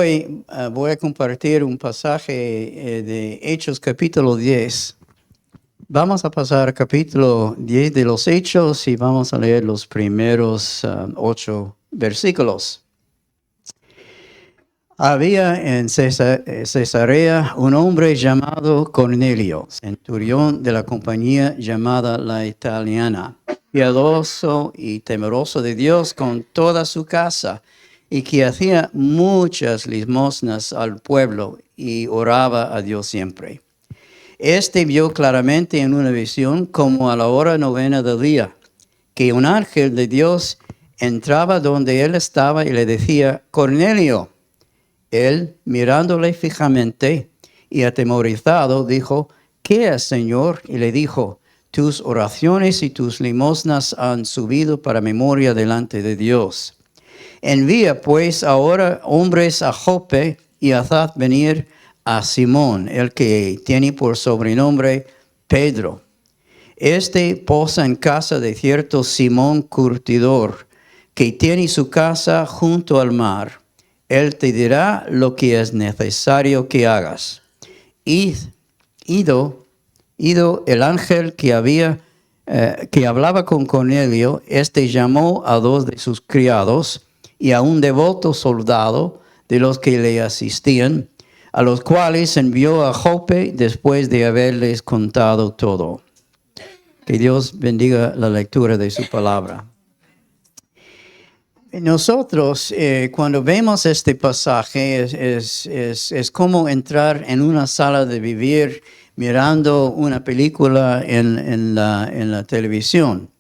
hoy voy a compartir un pasaje de Hechos capítulo 10. Vamos a pasar al capítulo 10 de los Hechos y vamos a leer los primeros 8 versículos. Había en Cesarea un hombre llamado Cornelio, centurión de la compañía llamada La Italiana, piadoso y temeroso de Dios con toda su casa, y que hacía muchas limosnas al pueblo y oraba a Dios siempre. Este vio claramente en una visión, como a la hora 9 del día, que un ángel de Dios entraba donde él estaba y le decía: Cornelio. Él, mirándole fijamente y atemorizado, dijo: ¿Qué es, Señor? Y le dijo: tus oraciones y tus limosnas han subido para memoria delante de Dios. Envía pues ahora hombres a Jope y haz venir a Simón, el que tiene por sobrenombre Pedro. Este posa en casa de cierto Simón curtidor, que tiene su casa junto al mar. Él te dirá lo que es necesario que hagas. Ido el ángel que hablaba con Cornelio, este llamó a 2 de sus criados y a un devoto soldado de los que le asistían, a los cuales envió a Jope después de haberles contado todo. Que Dios bendiga la lectura de su palabra. Nosotros, cuando vemos este pasaje, es como entrar en una sala de vivir mirando una película en la televisión.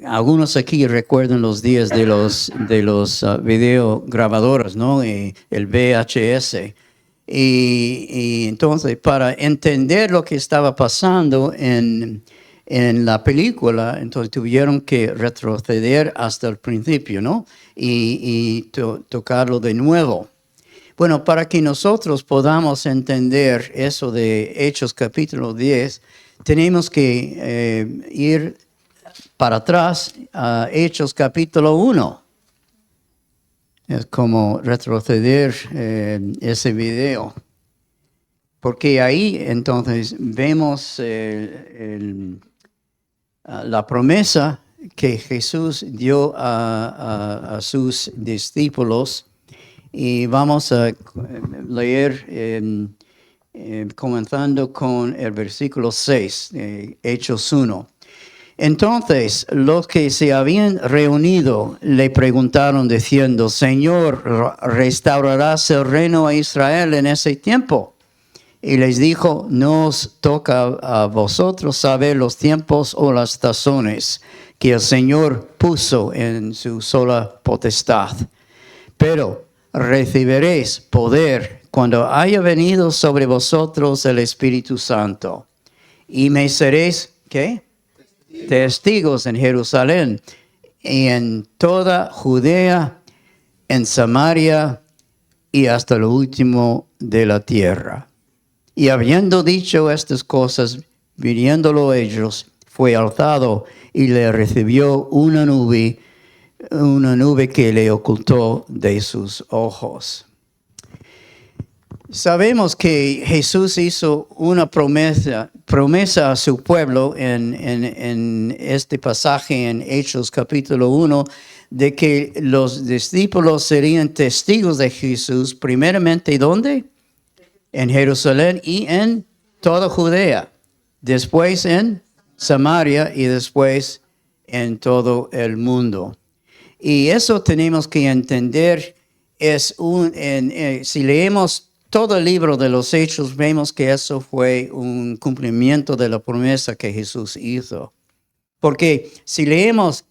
Algunos aquí recuerdan los días de los videograbadoras, ¿no? El VHS. Y entonces, para entender lo que estaba pasando en la película, entonces tuvieron que retroceder hasta el principio, ¿no? Y tocarlo de nuevo. Bueno, para que nosotros podamos entender eso de Hechos capítulo 10, tenemos que ir para atrás a Hechos capítulo 1. Es como retroceder ese video. Porque ahí entonces vemos la promesa que Jesús dio a sus discípulos. Y vamos a leer comenzando con el versículo 6, Hechos 1. Entonces los que se habían reunido le preguntaron diciendo: Señor, ¿restaurarás el reino a Israel en ese tiempo? Y les dijo: no os toca a vosotros saber los tiempos o las sazones que el Señor puso en su sola potestad. Pero recibiréis poder cuando haya venido sobre vosotros el Espíritu Santo. Y me seréis, ¿qué? Testigos en Jerusalén y en toda Judea, en Samaria y hasta lo último de la tierra. Y habiendo dicho estas cosas, viniéndolo ellos, fue alzado y le recibió una nube que le ocultó de sus ojos. Sabemos que Jesús hizo una promesa a su pueblo en este pasaje en Hechos capítulo 1, de que los discípulos serían testigos de Jesús, primeramente, ¿dónde? En Jerusalén y en toda Judea, después en Samaria y después en todo el mundo. Y eso tenemos que entender, si leemos todo el libro de los Hechos, vemos que eso fue un cumplimiento de la promesa que Jesús hizo. Porque si leemos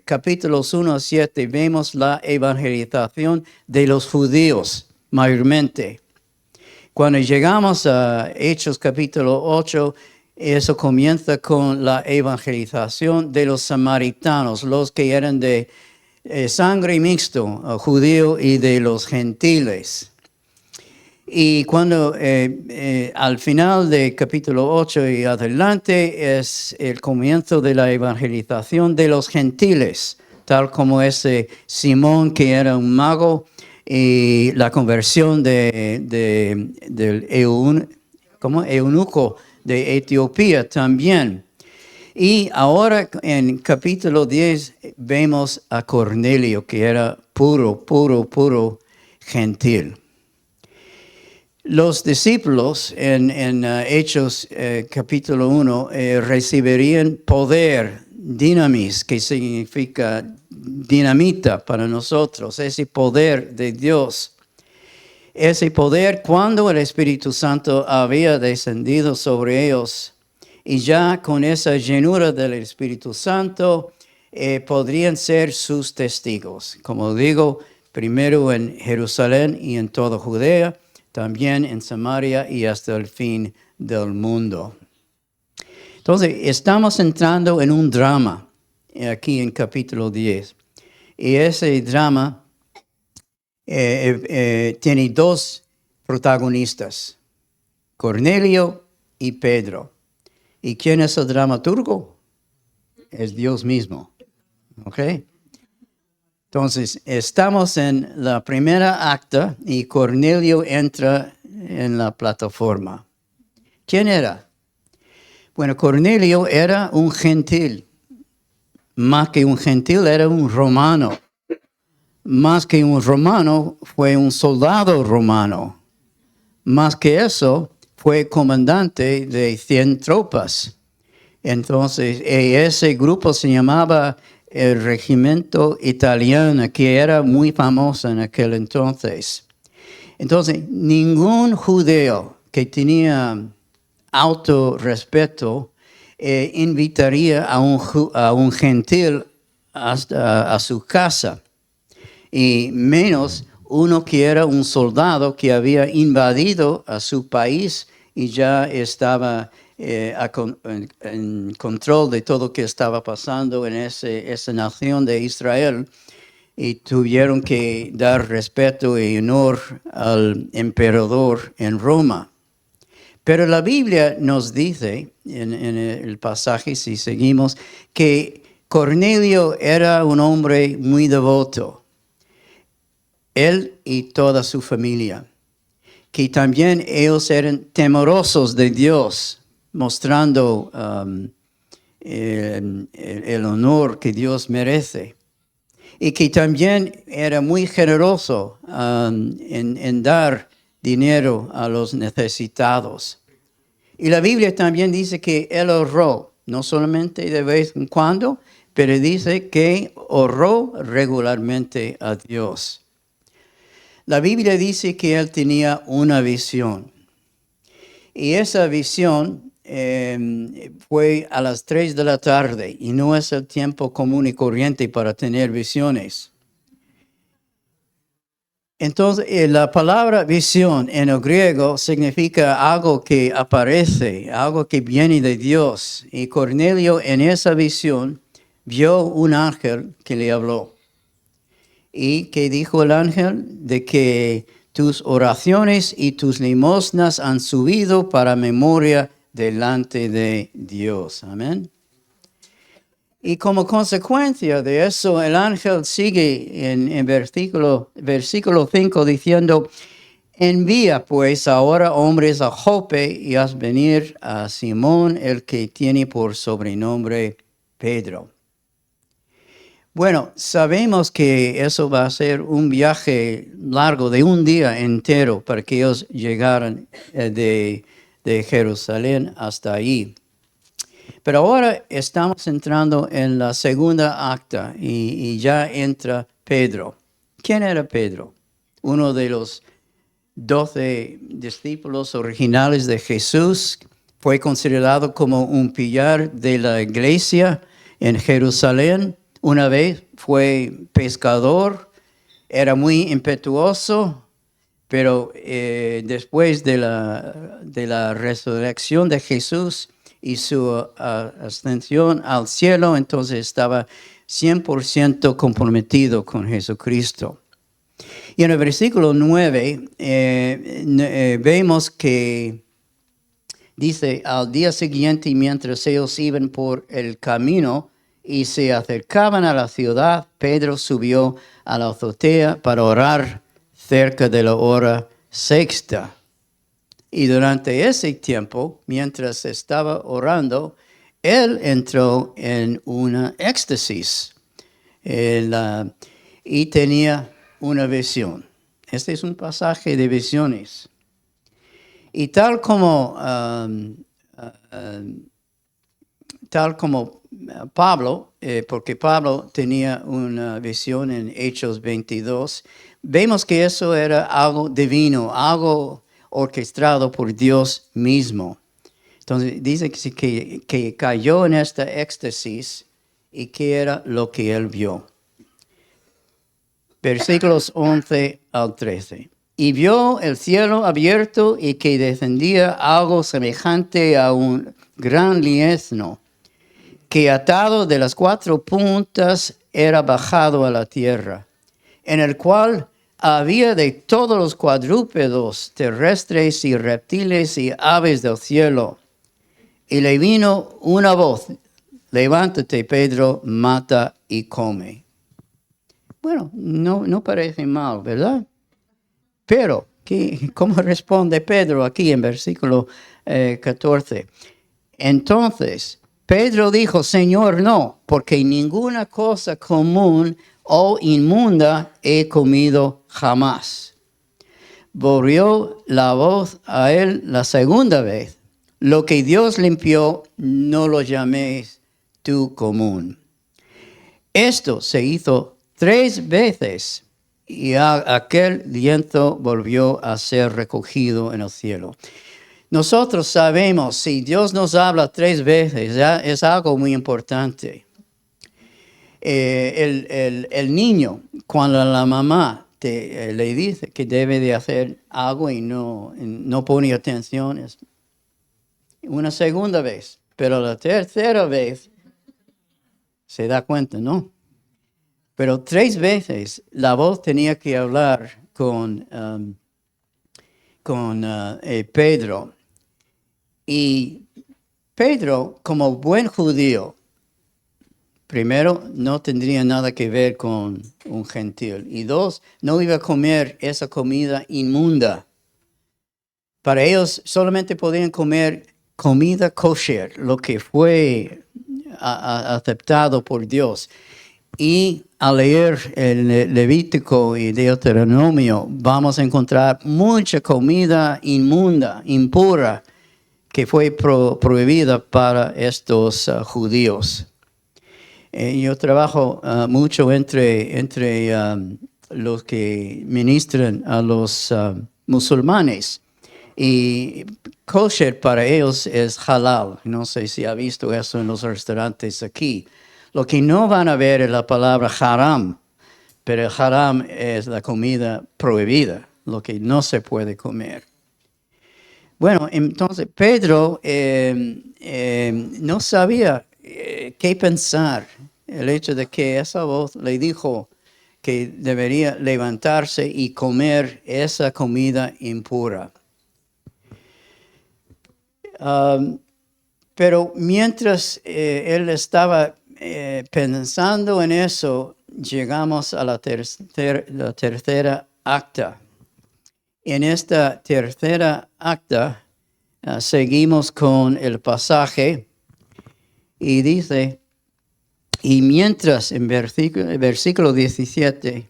capítulos 1 a 7, vemos la evangelización de los judíos mayormente. Cuando llegamos a Hechos capítulo 8, eso comienza con la evangelización de los samaritanos, los que eran de sangre mixto, judío y de los gentiles. Y cuando al final del capítulo 8 y adelante es el comienzo de la evangelización de los gentiles, tal como ese Simón, que era un mago, y la conversión del eunuco de Etiopía también. Y ahora en capítulo 10 vemos a Cornelio, que era puro gentil. Los discípulos en Hechos capítulo 1 recibirían poder, dinamis, que significa dinamita para nosotros, ese poder de Dios. Ese poder cuando el Espíritu Santo había descendido sobre ellos. Y ya con esa llenura del Espíritu Santo podrían ser sus testigos. Como digo, primero en Jerusalén y en toda Judea, también en Samaria y hasta el fin del mundo. Entonces, estamos entrando en un drama aquí en capítulo 10. Y ese drama tiene dos protagonistas, Cornelio y Pedro. ¿Y quién es el dramaturgo? Es Dios mismo. ¿Ok? Entonces, estamos en la primera acta y Cornelio entra en la plataforma. ¿Quién era? Bueno, Cornelio era un gentil. Más que un gentil, era un romano. Más que un romano, fue un soldado romano. Más que eso, fue comandante de 100 tropas. Entonces, ese grupo se llamaba el Regimiento Italiano, que era muy famoso en aquel entonces. Entonces, ningún judío que tenía autorrespeto invitaría a un gentil a su casa, y menos uno que era un soldado que había invadido a su país y ya estaba en control de todo lo que estaba pasando en esa nación de Israel, y tuvieron que dar respeto y honor al emperador en Roma. Pero la Biblia nos dice, en el pasaje, si seguimos, que Cornelio era un hombre muy devoto, él y toda su familia, que también ellos eran temerosos de Dios, mostrando el honor que Dios merece. Y que también era muy generoso en dar dinero a los necesitados. Y la Biblia también dice que él ahorró, no solamente de vez en cuando, pero dice que ahorró regularmente a Dios. La Biblia dice que él tenía una visión. Y esa visión fue a las 3 de la tarde, y no es el tiempo común y corriente para tener visiones. Entonces, la palabra visión en el griego significa algo que aparece, algo que viene de Dios. Y Cornelio en esa visión vio un ángel que le habló. Y que dijo el ángel de que tus oraciones y tus limosnas han subido para memoria delante de Dios. Amén. Y como consecuencia de eso, el ángel sigue en versículo 5 diciendo, envía pues ahora hombres a Jope y haz venir a Simón, el que tiene por sobrenombre Pedro. Bueno, sabemos que eso va a ser un viaje largo de un día entero para que ellos llegaran de Jerusalén hasta ahí. Pero ahora estamos entrando en la segunda acta y ya entra Pedro. ¿Quién era Pedro? Uno de los 12 discípulos originales de Jesús. Fue considerado como un pilar de la iglesia en Jerusalén. Una vez fue pescador, era muy impetuoso, pero después de la resurrección de Jesús y su ascensión al cielo, entonces estaba 100% comprometido con Jesucristo. Y en el versículo 9 vemos que dice, al día siguiente, mientras ellos iban por el camino y se acercaban a la ciudad, Pedro subió a la azotea para orar cerca de la hora sexta. Y durante ese tiempo, mientras estaba orando, él entró en una éxtasis y tenía una visión. Este es un pasaje de visiones. Y tal como Pablo, porque Pablo tenía una visión en Hechos 22, vemos que eso era algo divino, algo orquestado por Dios mismo. Entonces dice que cayó en esta éxtasis y que era lo que él vio. Versículos 11 al 13. Y vio el cielo abierto y que descendía algo semejante a un gran lienzo, que atado de las 4 puntas era bajado a la tierra, en el cual había de todos los cuadrúpedos terrestres y reptiles y aves del cielo. Y le vino una voz: levántate, Pedro, mata y come. Bueno, no parece mal, ¿verdad? Pero, ¿cómo responde Pedro aquí en versículo 14? Entonces, Pedro dijo: Señor, no, porque ninguna cosa común o inmunda he comido jamás. Volvió la voz a él la segunda vez: lo que Dios limpió, no lo llaméis tú común. Esto se hizo 3 veces y aquel lienzo volvió a ser recogido en el cielo. Nosotros sabemos, si Dios nos habla 3 veces, ya es algo muy importante. El niño, cuando la mamá le dice que debe de hacer algo y no pone atención, es una segunda vez, pero la tercera vez se da cuenta, ¿no? Pero 3 veces la voz tenía que hablar con Pedro. Y Pedro, como buen judío, primero, no tendría nada que ver con un gentil. Y 2, no iba a comer esa comida inmunda. Para ellos solamente podían comer comida kosher, lo que fue aceptado por Dios. Y al leer el Levítico y Deuteronomio, vamos a encontrar mucha comida inmunda, impura, que fue prohibida para estos judíos. Yo trabajo mucho entre los que ministran a los musulmanes. Y kosher para ellos es halal. No sé si ha visto eso en los restaurantes aquí. Lo que no van a ver es la palabra haram, pero el haram es la comida prohibida, lo que no se puede comer. Bueno, entonces Pedro no sabía qué pensar. El hecho de que esa voz le dijo que debería levantarse y comer esa comida impura. Pero mientras él estaba pensando en eso, llegamos a la tercera acta. En esta tercera acta seguimos con el pasaje y dice, y mientras, en versículo 17,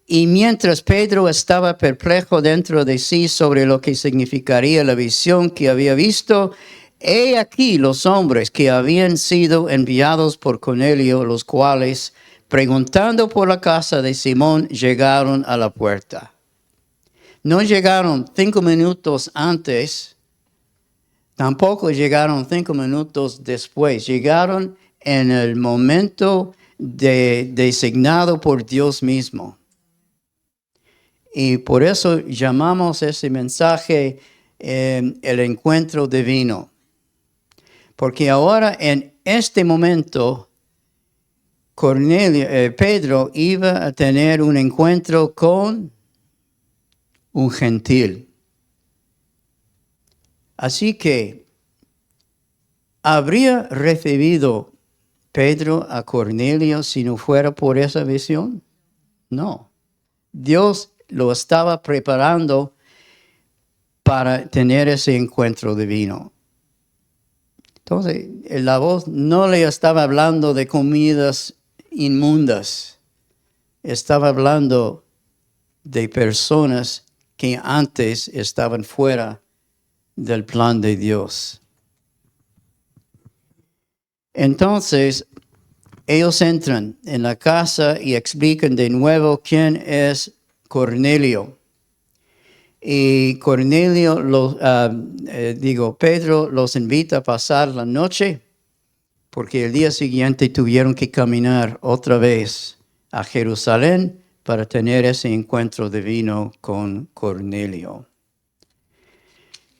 y mientras Pedro estaba perplejo dentro de sí sobre lo que significaría la visión que había visto, he aquí los hombres que habían sido enviados por Cornelio, los cuales, preguntando por la casa de Simón, llegaron a la puerta. No llegaron 5 minutos antes, tampoco llegaron 5 minutos después. Llegaron en el momento designado por Dios mismo. Y por eso llamamos ese mensaje el encuentro divino. Porque ahora en este momento Pedro iba a tener un encuentro con un gentil. Así que, ¿habría recibido Pedro a Cornelio si no fuera por esa visión? No. Dios lo estaba preparando para tener ese encuentro divino. Entonces, la voz no le estaba hablando de comidas inmundas, estaba hablando de personas que antes estaban fuera del plan de Dios. Entonces, ellos entran en la casa y explican de nuevo quién es Cornelio. Y Cornelio, Pedro los invita a pasar la noche, porque el día siguiente tuvieron que caminar otra vez a Jerusalén para tener ese encuentro divino con Cornelio.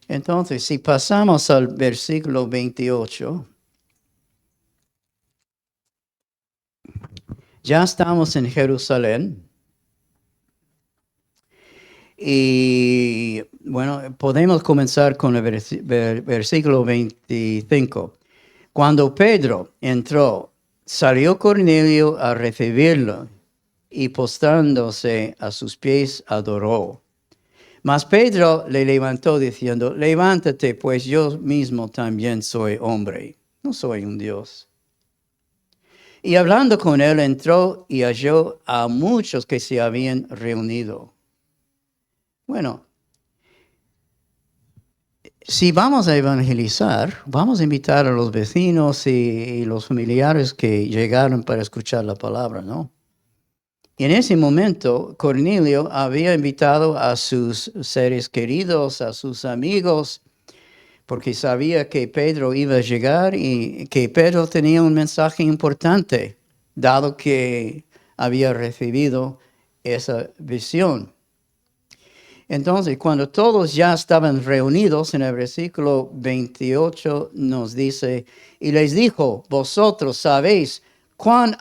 Entonces, si pasamos al versículo 28, ya estamos en Jerusalén. Y bueno, podemos comenzar con el versículo 25. Cuando Pedro entró, salió Cornelio a recibirlo y postrándose a sus pies adoró. Mas Pedro le levantó diciendo, levántate, pues yo mismo también soy hombre, no soy un Dios. Y hablando con él entró y halló a muchos que se habían reunido. Bueno, si vamos a evangelizar, vamos a invitar a los vecinos y los familiares que llegaron para escuchar la palabra, ¿no? Y en ese momento, Cornelio había invitado a sus seres queridos, a sus amigos, porque sabía que Pedro iba a llegar y que Pedro tenía un mensaje importante, dado que había recibido esa visión. Entonces, cuando todos ya estaban reunidos, en el versículo 28 nos dice, y les dijo, vosotros sabéis cuán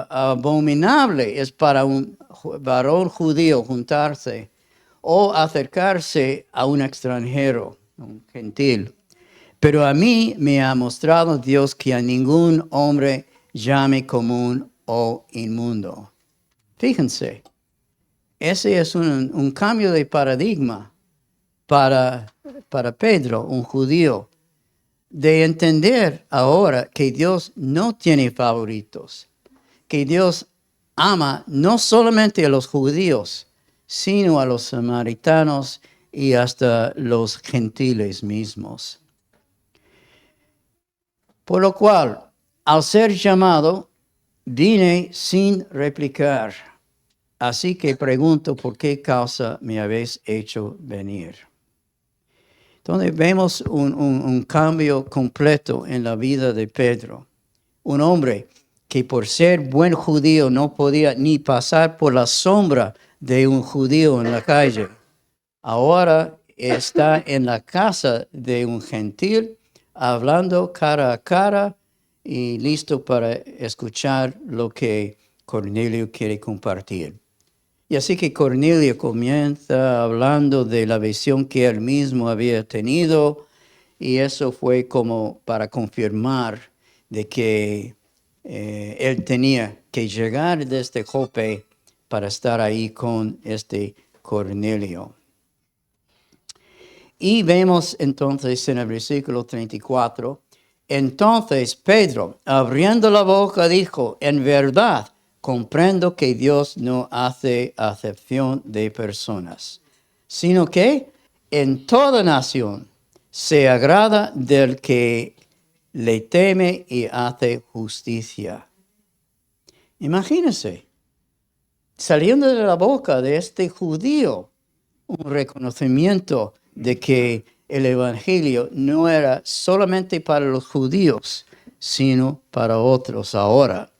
abominable es para un varón judío juntarse o acercarse a un extranjero, un gentil. Pero a mí me ha mostrado Dios que a ningún hombre llame común o inmundo. Fíjense. Ese es un cambio de paradigma para Pedro, un judío, de entender ahora que Dios no tiene favoritos, que Dios ama no solamente a los judíos, sino a los samaritanos y hasta los gentiles mismos. Por lo cual, al ser llamado, vine sin replicar. Así que pregunto, ¿por qué causa me habéis hecho venir? Entonces vemos un cambio completo en la vida de Pedro. Un hombre que por ser buen judío no podía ni pasar por la sombra de un judío en la calle. Ahora está en la casa de un gentil, hablando cara a cara y listo para escuchar lo que Cornelio quiere compartir. Y así que Cornelio comienza hablando de la visión que él mismo había tenido, y eso fue como para confirmar de que él tenía que llegar desde Jope para estar ahí con este Cornelio. Y vemos entonces en el versículo 34, entonces Pedro, abriendo la boca, dijo, en verdad, comprendo que Dios no hace acepción de personas, sino que en toda nación se agrada del que le teme y hace justicia. Imagínense, saliendo de la boca de este judío, un reconocimiento de que el evangelio no era solamente para los judíos, sino para otros ahora.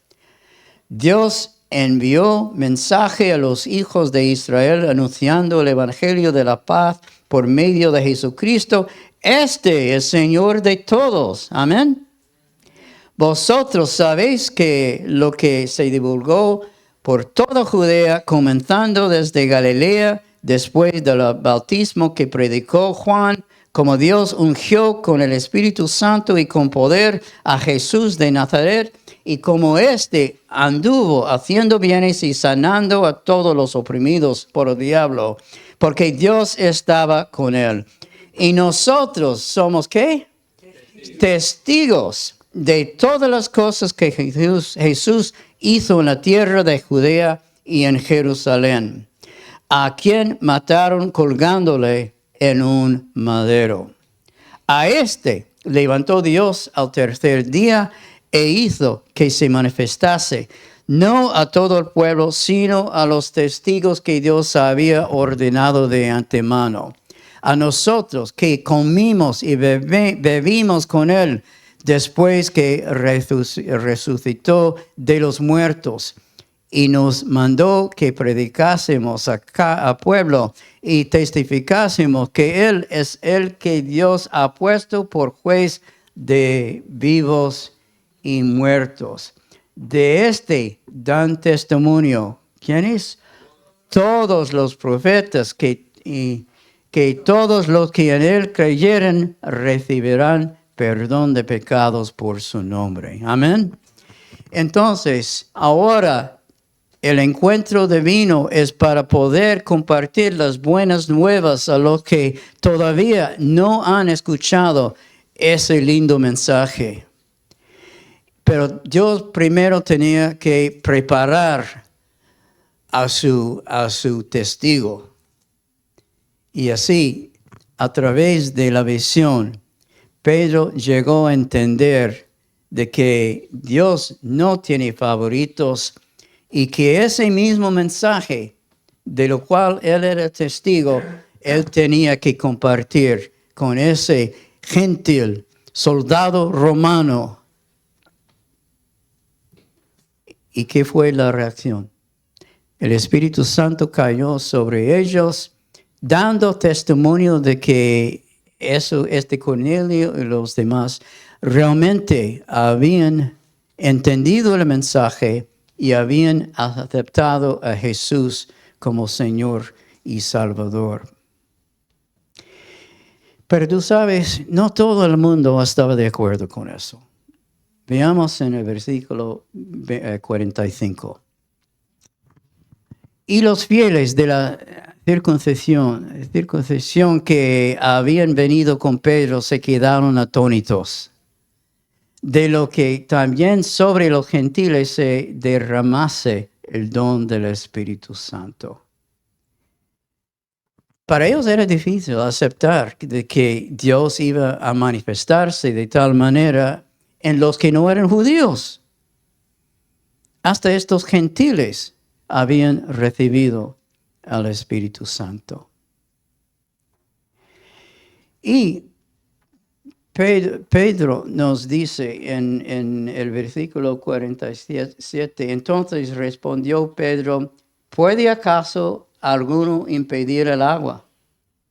Dios envió mensaje a los hijos de Israel anunciando el evangelio de la paz por medio de Jesucristo. Este es Señor de todos. Amén. Vosotros sabéis que lo que se divulgó por toda Judea, comenzando desde Galilea, después del bautismo que predicó Juan, como Dios ungió con el Espíritu Santo y con poder a Jesús de Nazaret, y como éste anduvo haciendo bienes y sanando a todos los oprimidos por el diablo, porque Dios estaba con él. Y nosotros somos, ¿qué? Testigos de todas las cosas que Jesús hizo en la tierra de Judea y en Jerusalén, a quien mataron colgándole en un madero. A este levantó Dios al tercer día e hizo que se manifestase, no a todo el pueblo, sino a los testigos que Dios había ordenado de antemano. A nosotros que comimos y bebimos con él después que resucitó de los muertos, y nos mandó que predicásemos a pueblo y testificásemos que Él es el que Dios ha puesto por juez de vivos y muertos. De este dan testimonio, ¿quiénes? Todos los profetas, que todos los que en Él creyeren recibirán perdón de pecados por su nombre. Amén. Entonces, ahora el encuentro divino es para poder compartir las buenas nuevas a los que todavía no han escuchado ese lindo mensaje. Pero Dios primero tenía que preparar a su testigo. Y así, a través de la visión, Pedro llegó a entender de que Dios no tiene favoritos, y que ese mismo mensaje, de lo cual él era testigo, él tenía que compartir con ese gentil soldado romano. ¿Y qué fue la reacción? El Espíritu Santo cayó sobre ellos, dando testimonio de que este Cornelio y los demás realmente habían entendido el mensaje y habían aceptado a Jesús como Señor y Salvador. Pero tú sabes, no todo el mundo estaba de acuerdo con eso. Veamos en el versículo 45. Y los fieles de la circuncisión que habían venido con Pedro se quedaron atónitos de lo que también sobre los gentiles se derramase el don del Espíritu Santo. Para ellos era difícil aceptar de que Dios iba a manifestarse de tal manera en los que no eran judíos. Hasta estos gentiles habían recibido al Espíritu Santo. Y Pedro nos dice en el versículo 47, entonces respondió Pedro, ¿puede acaso alguno impedir el agua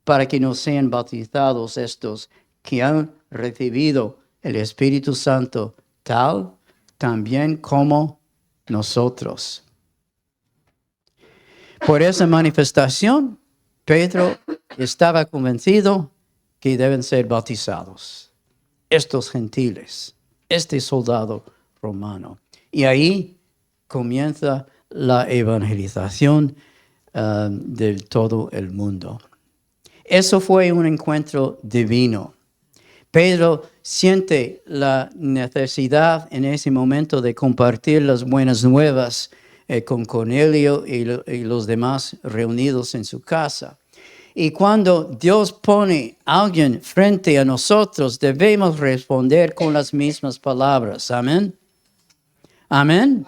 para que no sean bautizados estos que han recibido el Espíritu Santo tal también como nosotros? Por esa manifestación, Pedro estaba convencido que deben ser bautizados estos gentiles, este soldado romano. Y ahí comienza la evangelización de todo el mundo. Eso fue un encuentro divino. Pedro siente la necesidad en ese momento de compartir las buenas nuevas con Cornelio y los demás reunidos en su casa. Y cuando Dios pone a alguien frente a nosotros, debemos responder con las mismas palabras. Amén. Amén.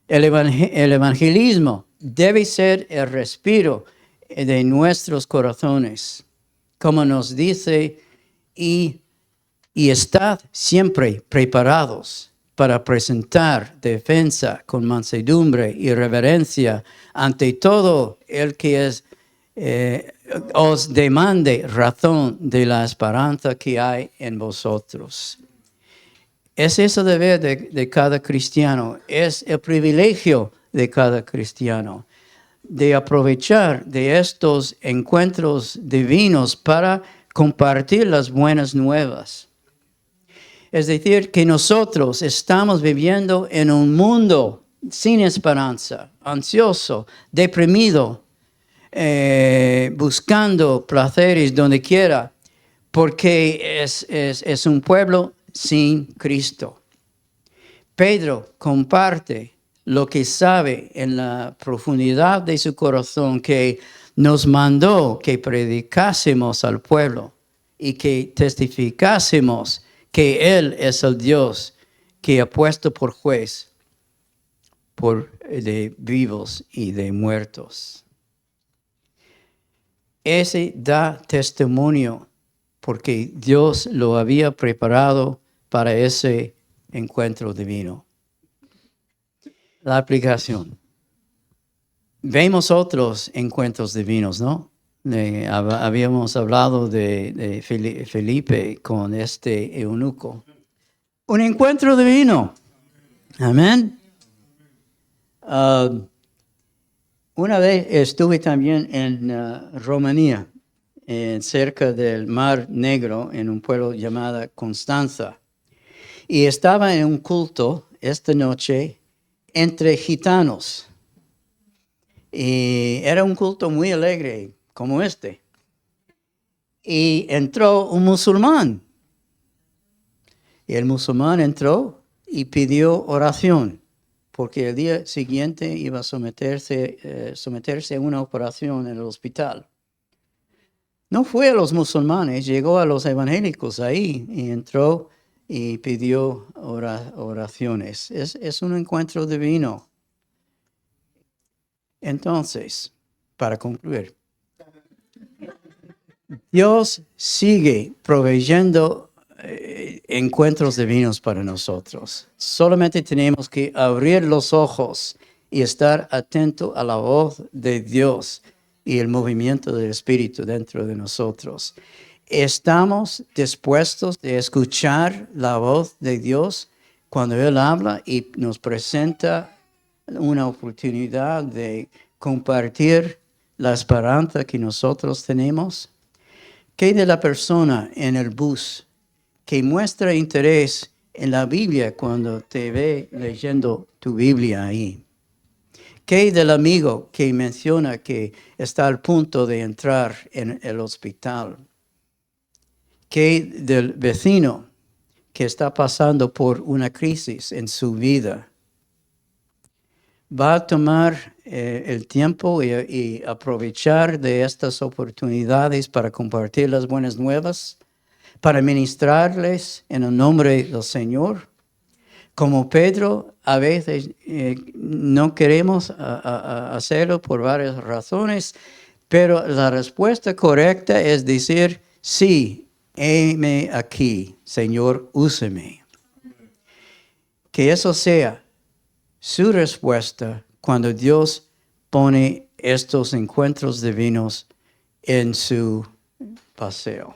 El evangelismo debe ser el respiro de nuestros corazones. Como nos dice, y estad siempre preparados para presentar defensa con mansedumbre y reverencia ante todo el que os demande razón de la esperanza que hay en vosotros. Es ese deber de cada cristiano, es el privilegio de cada cristiano, de aprovechar de estos encuentros divinos para compartir las buenas nuevas. Es decir, que nosotros estamos viviendo en un mundo sin esperanza, ansioso, deprimido, buscando placeres donde quiera, porque es un pueblo sin Cristo. Pedro comparte lo que sabe en la profundidad de su corazón, que nos mandó que predicásemos al pueblo y que testificásemos que Él es el Dios que ha puesto por juez de vivos y de muertos. Ese da testimonio porque Dios lo había preparado para ese encuentro divino. La aplicación. Vemos otros encuentros divinos, ¿no? Habíamos hablado de Felipe con este eunuco. Un encuentro divino. Amén. Una vez estuve también en Rumanía, cerca del Mar Negro, en un pueblo llamado Constanza. Y estaba en un culto esta noche entre gitanos. Y era un culto muy alegre, como este. Y entró un musulmán. Y el musulmán entró y pidió oración, porque el día siguiente iba a someterse a una operación en el hospital. No fue a los musulmanes, llegó a los evangélicos ahí y entró y pidió oraciones. Es un encuentro divino. Entonces, para concluir, Dios sigue proveyendo encuentros divinos para nosotros. Solamente tenemos que abrir los ojos y estar atento a la voz de Dios y el movimiento del Espíritu dentro de nosotros. ¿Estamos dispuestos a escuchar la voz de Dios cuando Él habla y nos presenta una oportunidad de compartir la esperanza que nosotros tenemos? ¿Qué de la persona en el bus que muestra interés en la Biblia cuando te ve leyendo tu Biblia ahí? ¿Qué del amigo que menciona que está al punto de entrar en el hospital? ¿Qué del vecino que está pasando por una crisis en su vida? ¿Va a tomar el tiempo y aprovechar de estas oportunidades para compartir las buenas nuevas, para ministrarles en el nombre del Señor? Como Pedro, a veces no queremos hacerlo por varias razones, pero la respuesta correcta es decir, sí, heme aquí, Señor, úseme. Que eso sea su respuesta cuando Dios pone estos encuentros divinos en su paseo.